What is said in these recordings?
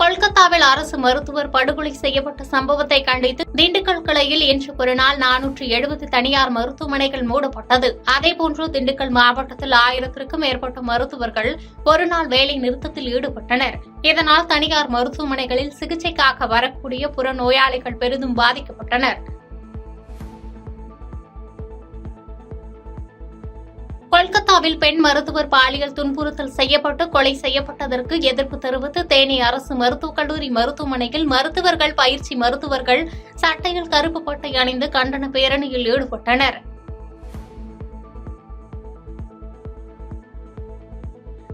கொல்கத்தாவில் அரசு மருத்துவர் படுகொலை செய்யப்பட்ட சம்பவத்தை கண்டித்து திண்டுக்கல் கிளையில் இன்று ஒருநாள் 470 தனியார் மருத்துவமனைகள் மூடப்பட்டது. அதேபோன்று திண்டுக்கல் மாவட்டத்தில் 1000க்கும் மேற்பட்ட மருத்துவர்கள் ஒருநாள் வேலை நிறுத்தத்தில் ஈடுபட்டனர். இதனால் தனியார் மருத்துவமனைகளில் சிகிச்சைக்காக வரக்கூடிய புற நோயாளிகள் பெரிதும் பாதிக்கப்பட்டனர். கொல்கத்தாவில் பெண் மருத்துவர் பாலியல் துன்புறுத்தல் செய்யப்பட்டு கொலை செய்யப்பட்டதற்கு எதிர்ப்பு தெரிவித்து தேனி அரசு மருத்துவக் கல்லூரி மருத்துவமனையில் மருத்துவர்கள், பயிற்சி மருத்துவர்கள் சட்டையில் கருப்பு பட்டை அணிந்து கண்டன பேரணியில் ஈடுபட்டனர்.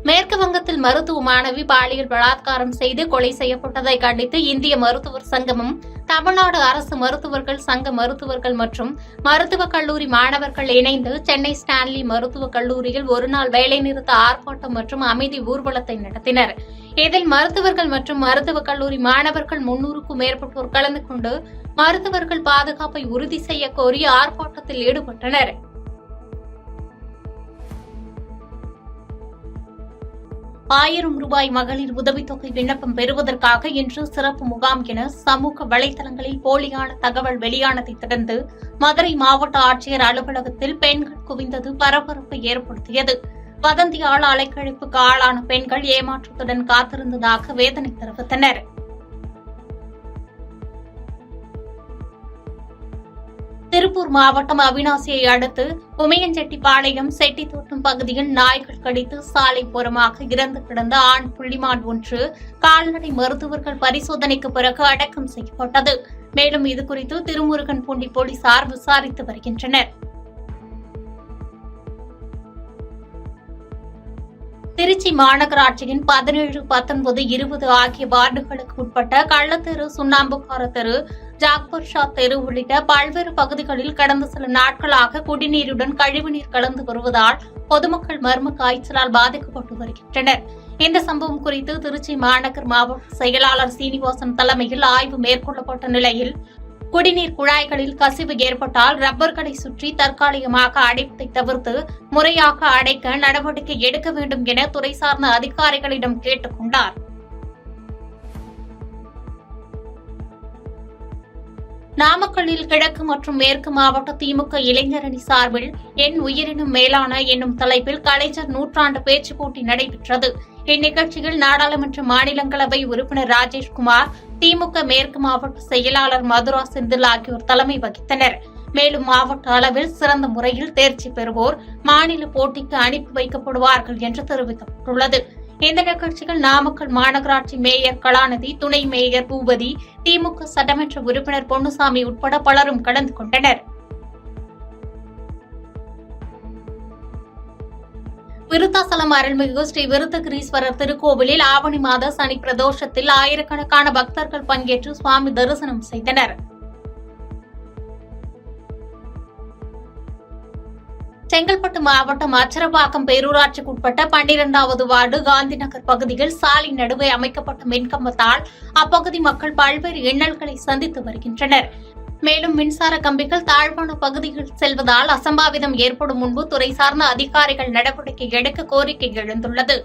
மேற்கு வங்கத்தில் மருத்துவ மாணவி பாலியல் பலாத்காரம் செய்து கொலை செய்யப்பட்டதை கண்டித்து இந்திய மருத்துவர் சங்கமும், தமிழ்நாடு அரசு மருத்துவர்கள் சங்க மருத்துவர்கள் மற்றும் மருத்துவக் கல்லூரி மாணவர்கள் இணைந்து சென்னை ஸ்டான்லி மருத்துவக் கல்லூரியில் ஒருநாள் வேலைநிறுத்த ஆர்ப்பாட்டம் மற்றும் அமைதி ஊர்வலத்தை நடத்தினர். இதில் மருத்துவர்கள் மற்றும் மருத்துவக் கல்லூரி மாணவர்கள் 300க்கும் மேற்பட்டோர் கலந்து கொண்டு மருத்துவர்கள் பாதுகாப்பை உறுதி செய்ய கோரி ஆர்ப்பாட்டத்தில் ஈடுபட்டனர். ரூபாய் 1000 மகளிர் உதவித்தொகை விண்ணப்பம் பெறுவதற்காக இன்று சிறப்பு முகாம் என சமூக வலைதளங்களில் போலியான தகவல் வெளியானதை தொடர்ந்து மதுரை மாவட்ட ஆட்சியர் அலுவலகத்தில் பெண்கள் குவிந்தது பரபரப்பை ஏற்படுத்தியது. வதந்தியால் அலைக்கழிப்புக்கு ஆளான பெண்கள் ஏமாற்றத்துடன் காத்திருந்ததாக வேதனை தெரிவித்தனர். திருப்பூர் மாவட்டம் அவிநாசியை அடுத்து உமையஞ்செட்டிப்பாளையம் செட்டித்தோட்டம் பகுதியில் நாய்கள் கடித்து சாலைப்புறமாக இறந்து கிடந்த ஆண் புள்ளிமான் ஒன்று கால்நடை மருத்துவர்கள் பரிசோதனைக்கு பிறகு அடக்கம் செய்யப்பட்டது. மேலும் இதுகுறித்து திருமுருகன்பூண்டி போலீசார் விசாரித்து வருகின்றனர். திருச்சி மாநகராட்சியின் 17, 19, 20 ஆகிய வார்டுகளுக்கு உட்பட்ட கள்ளத்தெரு, சுண்ணாம்புக்கார தெரு, ஜாக்பர் ஷா தெரு உள்ளிட்ட பல்வேறு பகுதிகளில் கடந்த சில நாட்களாக குடிநீருடன் கழிவுநீர் கலந்து வருவதால் பொதுமக்கள் மர்ம காய்ச்சலால் பாதிக்கப்பட்டு வருகின்றனர். இந்த சம்பவம் குறித்து திருச்சி மாநகர் மாவட்ட செயலாளர் சீனிவாசன் தலைமையில் ஆய்வு மேற்கொள்ளப்பட்ட நிலையில் குடிநீர் குழாய்களில் கசிவு ஏற்பட்டால் ரப்பர்களை சுற்றி தற்காலிகமாக அடைப்பதை தவிர்த்து முறையாக அடைக்க நடவடிக்கை எடுக்க வேண்டும் என துறை சார்ந்த அதிகாரிகளிடம் கேட்டுக் கொண்டார். நாமக்கல்லில் கிழக்கு மற்றும் மேற்கு மாவட்ட திமுக இளைஞரணி சார்பில் என் உயிரினும் மேலான என்னும் தலைப்பில் கலைஞர் நூற்றாண்டு பேச்சுப் போட்டி நடைபெற்றது. இந்நிகழ்ச்சியில் நாடாளுமன்ற மாநிலங்களவை உறுப்பினர் ராஜேஷ்குமார், திமுக மேற்கு மாவட்ட செயலாளர் மதுரா செந்தில் ஆகியோர் தலைமை வகித்தனர். மேலும் மாவட்ட அளவில் சிறந்த முறையில் தேர்ச்சி பெறுவோர் மாநில போட்டிக்கு அனுப்பி வைக்கப்படுவார்கள் என்று தெரிவிக்கப்பட்டுள்ளது. இந்த நிகழ்ச்சியில் நாமக்கல் மாநகராட்சி மேயர் கலாநிதி, துணை மேயர் பூபதி, திமுக சட்டமன்ற உறுப்பினர் பொன்னுசாமி உட்பட பலரும் கலந்து கொண்டனர். விருத்தாசலம் அருள்மிகு ஸ்ரீ விருத்தகிரீஸ்வரர் திருக்கோவிலில் ஆவணி மாத சனி பிரதோஷத்தில் ஆயிரக்கணக்கான பக்தர்கள் பங்கேற்று சுவாமி தரிசனம் செய்தனர். செங்கல்பட்டு மாவட்டம் அச்சரப்பாக்கம் பேரூராட்சிக்குட்பட்ட 12வது வார்டு காந்திநகர் பகுதியில் சாலை நடுவே அமைக்கப்பட்ட மின்கம்பத்தால் அப்பகுதி மக்கள் பல்வேறு இன்னல்களை சந்தித்து வருகின்றனர். மேலும் மின்சார கம்பிகள் தாழ்வான பகுதியில் செல்வதால் அசம்பாவிதம் ஏற்படும் முன்பு துறை சார்ந்த அதிகாரிகள் நடவடிக்கை எடுக்க கோரிக்கை எழுந்துள்ளது.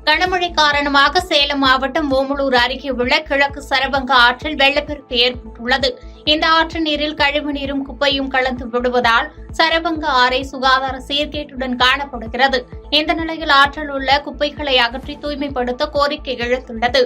கனமழை காரணமாக சேலம் மாவட்டம் ஓமலூர் அருகே உள்ள கிழக்கு சரபங்க ஆற்றில் வெள்ளப்பெருக்கு ஏற்பட்டுள்ளது. இந்த ஆற்று நீரில் கழிவுநீரும் குப்பையும் கலந்து விடுவதால் சரபங்க ஆறை சுகாதார சீர்கேட்டுடன் காணப்படுகிறது. இந்த நிலையில் ஆற்றில் உள்ள குப்பைகளை அகற்றி தூய்மைப்படுத்த கோரிக்கை எழுந்துள்ளது.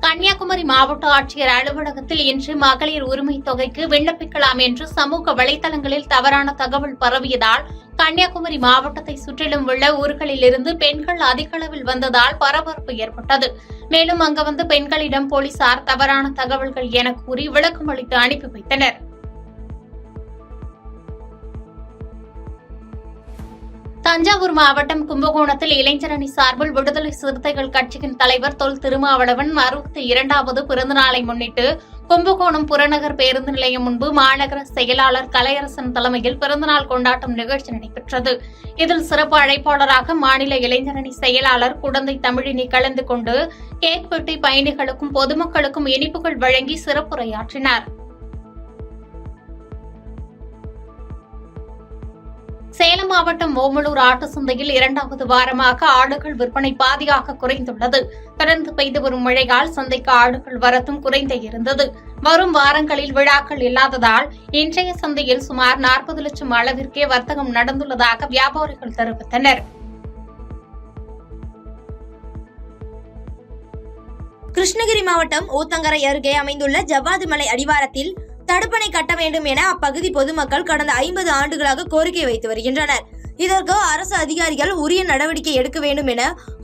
கன்னியாகுமரி மாவட்ட ஆட்சியர் அலுவலகத்தில் இன்று மகளிர் உரிமை தொகைக்கு விண்ணப்பிக்கலாம் என்று சமூக வலைதளங்களில் தவறான தகவல் பரவியதால் கன்னியாகுமரி மாவட்டத்தை சுற்றிலும் உள்ள ஊர்களிலிருந்து பெண்கள் அதிக அளவில் வந்ததால் பரபரப்பு ஏற்பட்டது. மேலும் அங்கு வந்த பெண்களிடம் போலீசார் தவறான தகவல்கள் என கூறி விளக்கம் அளித்து அனுப்பி வைத்தனர். தஞ்சாவூர் மாவட்டம் கும்பகோணத்தில் இளைஞரணி சார்பில் விடுதலை சிறுத்தைகள் கட்சியின் தலைவர் தொல் திருமாவளவன் 62வது பிறந்தநாளை முன்னிட்டு கும்பகோணம் புறநகர் பேருந்து நிலையம் முன்பு மாநகர செயலாளர் கலையரசன் தலைமையில் பிறந்தநாள் கொண்டாட்டம் நிகழ்ச்சி நடைபெற்றது. இதில் சிறப்பு அழைப்பாளராக மாநில இளைஞரணி செயலாளர் குடந்தை தமிழினி கலந்து கொண்டு கேக் வெட்டி பயணிகளுக்கும் பொதுமக்களுக்கும் இனிப்புகள் வழங்கி சிறப்புரையாற்றினார். சேலம் மாவட்டம் ஓமலூர் ஆட்டு சந்தையில் 2வது வாரமாக ஆடுகள் விற்பனை பாதியாக குறைந்துள்ளது. தொடர்ந்து பெய்து வரும் மழையால் சந்தைக்கு ஆடுகள் வரத்தும் குறைந்தே இருந்தது. வரும் வாரங்களில் விழாக்கள் இல்லாததால் இன்றைய சந்தையில் சுமார் 40 லட்சம் அளவிற்கே வர்த்தகம் நடந்துள்ளதாக வியாபாரிகள் தெரிவித்தனர். கிருஷ்ணகிரி மாவட்டம் ஊத்தங்கரை அருகே அமைந்துள்ள ஜவ்வாது மலை அடிவாரத்தில் தடுப்பணை கட்ட வேண்டும் என அப்பகுதி பொதுமக்கள் கடந்த 50 ஆண்டுகளாக கோரிக்கை வைத்து வருகின்றனர். இதற்கு அரசு அதிகாரிகள் உரிய நடவடிக்கை எடுக்க வேண்டும் என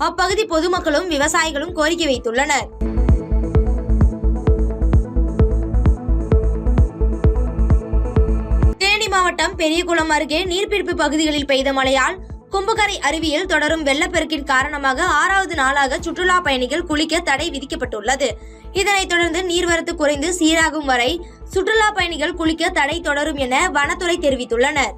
அப்பகுதி பொதுமக்களும் விவசாயிகளும் கோரிக்கை வைத்துள்ளனர். தேனி மாவட்டம் பெரியகுளம் அருகே நீர்பிடிப்பு பகுதிகளில் பெய்த மழையால் கும்பகரை அருவியில் தொடரும் வெள்ளப்பெருக்கின் காரணமாக 6வது நாளாக சுற்றுலா பயணிகள் குளிக்க தடை விதிக்கப்பட்டுள்ளது. இதனைத் தொடர்ந்து நீர்வரத்து குறைந்து சீராகும் வரை சுற்றுலா பயணிகள் குளிக்க தடை தொடரும் என வனத்துறை தெரிவித்துள்ளனர்.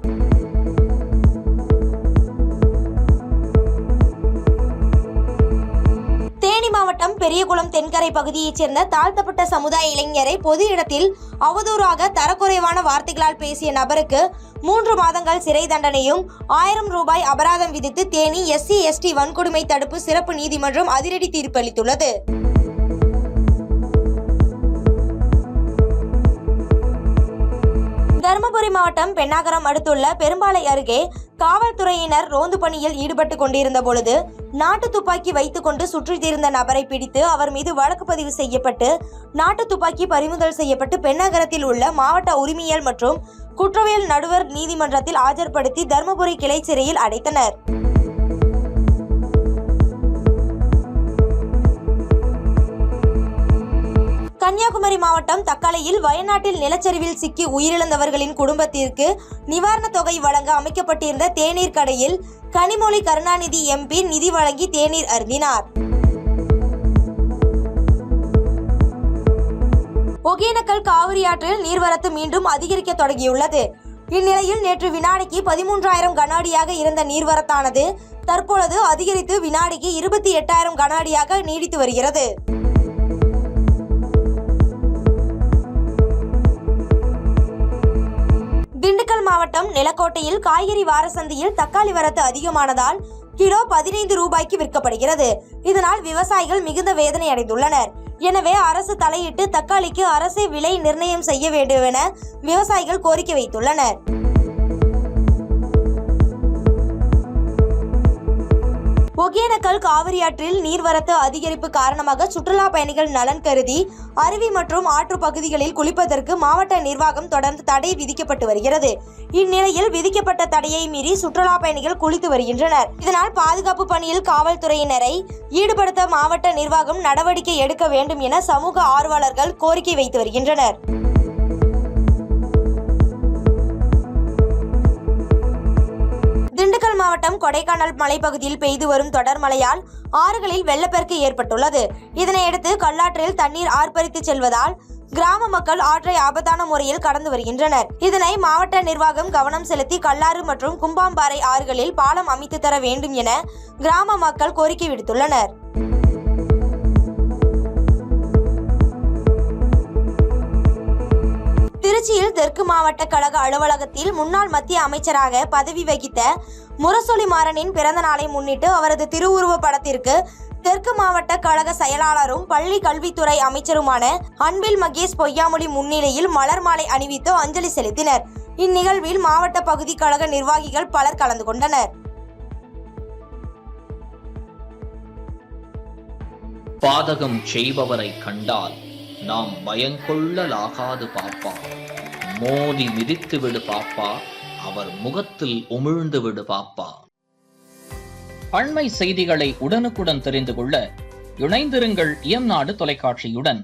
தேனி மாவட்டம் பெரியகுளம் தென்கரை பகுதியைச் சேர்ந்த தாழ்த்தப்பட்ட சமுதாய இளைஞரை பொது இடத்தில் அவதூறாக தரக்குறைவான வார்த்தைகளால் பேசிய நபருக்கு 3 மாதங்கள் சிறை தண்டனையும் 1000 ரூபாய் அபராதம் விதித்து தேனி SC/ST வன்கொடுமை தடுப்பு சிறப்பு நீதிமன்றம் அதிரடி தீர்ப்பு அளித்துள்ளது. தருமபுரி மாவட்டம் பெண்ணாகரம் அடுத்துள்ள பெரும்பாலை அருகே காவல்துறையினர் ரோந்து பணியில் ஈடுபட்டு கொண்டிருந்த பொழுது நாட்டு துப்பாக்கி வைத்துக் கொண்டு சுற்றித் திரிந்த நபரை பிடித்து அவர் மீது வழக்கு பதிவு செய்யப்பட்டு நாட்டு துப்பாக்கி பறிமுதல் செய்யப்பட்டு பெண்ணாகரத்தில் உள்ள மாவட்ட உரிமையியல் மற்றும் குற்றவியல் நடுவர் நீதிமன்றத்தில் ஆஜர்படுத்தி தருமபுரி கிளை சிறையில் அடைத்தனர். கன்னியாகுமரி மாவட்டம் தக்கலையில் வயநாட்டில் நிலச்சரிவில் சிக்கி உயிரிழந்தவர்களின் குடும்பத்திற்கு நிவாரணத் தொகை வழங்க அமைக்கப்பட்டிருந்த தேநீர் கடையில் கனிமொழி கருணாநிதி MP நிதி வழங்கி தேநீர் அருந்தினார். ஒகேனக்கல் காவிரி ஆற்றில் நீர்வரத்து மீண்டும் அதிகரிக்க தொடங்கியுள்ளது. இந்நிலையில் நேற்று வினாடிக்கு 13,000 கன அடியாக இருந்த நீர்வரத்தானது தற்பொழுது அதிகரித்து வினாடிக்கு 28,000 கன அடியாக நீடித்து வருகிறது. திண்டுக்கல் மாவட்டம் நிலக்கோட்டையில் காய்கறி வார சந்தையில் தக்காளி வரத்து அதிகமானதால் கிலோ 15 ரூபாய்க்கு விற்கப்படுகிறது. இதனால் விவசாயிகள் மிகுந்த வேதனை அடைந்துள்ளனர். எனவே அரசு தலையிட்டு தக்காளிக்கு அரசே விலை நிர்ணயம் செய்ய வேண்டும் என விவசாயிகள் கோரிக்கை வைத்துள்ளனர். ஒகேனக்கல் காவிரி ஆற்றில் நீர்வரத்து அதிகரிப்பு காரணமாக சுற்றுலா பயணிகள் நலன் கருதி அருவி மற்றும் ஆற்று பகுதிகளில் குளிப்பதற்கு மாவட்ட நிர்வாகம் தொடர்ந்து தடை விதிக்கப்பட்டு வருகிறது. இந்நிலையில் விதிக்கப்பட்ட தடையை மீறி சுற்றுலா பயணிகள் குளித்து வருகின்றனர். இதனால் பாதுகாப்பு பணியில் காவல்துறையினரை ஈடுபடுத்த மாவட்ட நிர்வாகம் நடவடிக்கை எடுக்க வேண்டும் என சமூக ஆர்வலர்கள் கோரிக்கை வைத்து வருகின்றனர். திண்டுக்கல் மாவட்டம் கொடைக்கானல் மலைப்பகுதியில் பெய்து வரும் தொடர் மழையால் ஆறுகளில் வெள்ளப்பெருக்கு ஏற்பட்டுள்ளது. இதனையடுத்து கல்லாற்றில் தண்ணீர் ஆர்ப்பரித்து செல்வதால் கிராம மக்கள் ஆற்றை ஆபத்தான முறையில் கடந்து வருகின்றனர். இதனை மாவட்ட நிர்வாகம் கவனம் செலுத்தி கல்லாறு மற்றும் கும்பாம்பாறை ஆறுகளில் பாலம் அமைத்து தர வேண்டும் என கிராம மக்கள் கோரிக்கை விடுத்துள்ளனர். திருச்சியில் தெற்கு மாவட்ட கழக அலுவலகத்தில் முன்னாள் மத்திய அமைச்சராக பதவி வகித்த முரசொலி மாறனின் பிறந்த நாளை முன்னிட்டு அவரது திருவுருவ படத்திற்கு தெற்கு மாவட்ட கழக செயலாளரும் பள்ளி கல்வித்துறை அமைச்சருமான அன்பில் மகேஷ் பொய்யாமொழி முன்னிலையில் மலர் மாலை அணிவித்து அஞ்சலி செலுத்தினர். இந்நிகழ்வில் மாவட்ட பகுதி கழக நிர்வாகிகள் பலர் கலந்து கொண்டனர். பாதகம் செய்பவரை கண்டால் நாம் பயங்கொள்ளலாகாது பாப்பா, மோதி மிதித்து விடு பாப்பா, அவர் முகத்தில் உமிழ்ந்து விடு பாப்பா. அண்மை செய்திகளை உடனுக்குடன் தெரிந்து கொள்ள இணைந்திருங்கள் இயம்நாடு தொலைக்காட்சியுடன்.